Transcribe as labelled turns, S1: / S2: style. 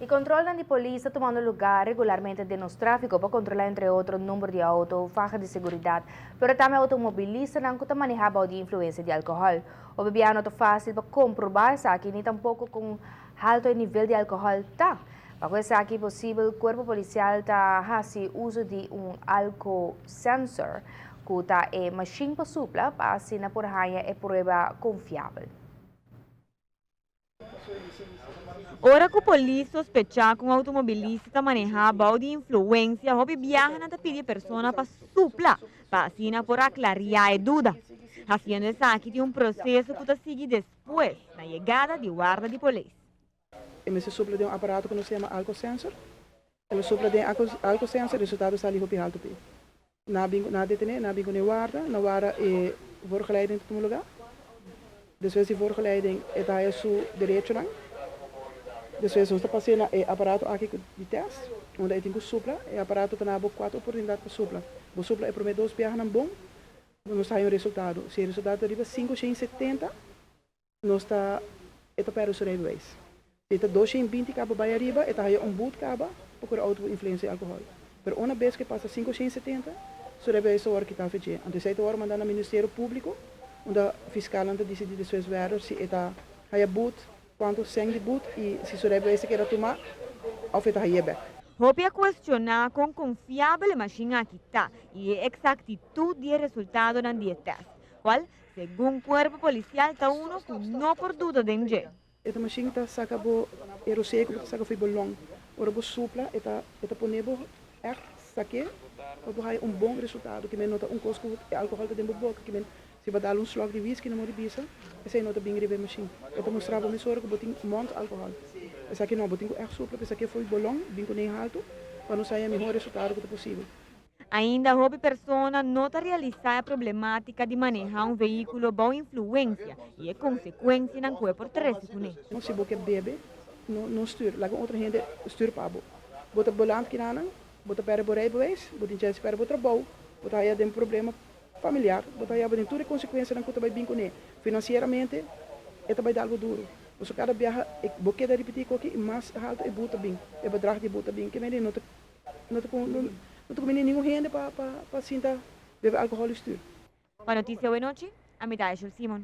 S1: E controlan de polícia tomando lugar regularmente de nos tráfico para controlar, entre outros, o número de auto, faixa de segurança, pero também automobilista não que manejava de influência de álcool. O bebiano é fácil para comprovar isso aqui, nem tampouco com alto nível de álcool tá. Para isso aqui possível, o corpo policial está fazendo uso de álcool sensor, que está machine para supla, para assinar por raia é prova confiável.
S2: Ora que a polícia sospecha que um automobilista manejava ou de influência, ou viaja na pedir pessoa para supla, para assim por aclarar a dúvida. Haciendo isso aqui de processo que segue depois da chegada de guarda de polícia.
S3: Esse supla de aparato que se chama álcool sensor. Ele supla de álcool sensor, o resultado está ali op je halt op. Na detene, na bingo na guarda e voorgeleiding tot een lugar. Dus we zien voorgeleiding, het is zo direito lang. Dus we zullen passeren het apparato aqui de teste, onde eu tenho supla, e o aparato tem 4 oportunidades para supla. O supla é para 2 viagens bom, não sai o resultado. Se o resultado arriba 570, não está, para o rijbewijs. Se está 220 cabo bij arriba, está aí boot cabo, porque o auto influencia álcool. Pero uma vez que passa 570, o rijbewijs hoor que está feito. Então se hoor mandar no Ministério Público, onde o fiscal anda decidir de suas verdades se está aí boot, quanto sangue de boot e se o rijbewijs quer tomar, ou feita aí back.
S2: Hopia questionar com confiável máquina que está e a exactitud de resultado na dieta, qual, segundo o corpo policial, está que não por dúvida de engenho.
S3: Esta máquina está sacando o seco, está sacando o long. Ora o supla, está ponendo echt saque, para ter bom resultado, que nota costo de álcool dentro da boca, que se vai dar slag de whisky na moribisa, essa é nota bem grave machine. Eu mostrava me sorgo botin monte álcool. Essa aqui não, botin echt supla, essa aqui foi bolão, bem com nem alto, para não sair o melhor resultado que possível.
S2: Ainda houve pessoa nota realizar a problemática de manejar veículo boa influência e a consequência na corpo trânsito.
S3: Se você bebe, não stuur, laat outra gente stuur para bo. Bota bolant que não, bota para o rijbewijs, bota chance para o trabalho, bota aí tem problema familiar, bota aí tem toda consequência na conta vai bem com ele. Financeiramente, é também algo duro. Você cada viaja, vou querer repetir aqui, mas alto é bota bem, é bedrag de bota bem, que me não tem nenhum rende para sentar beber álcool e stuur.
S2: Com a notícia hoje noite, a mitad de Simon.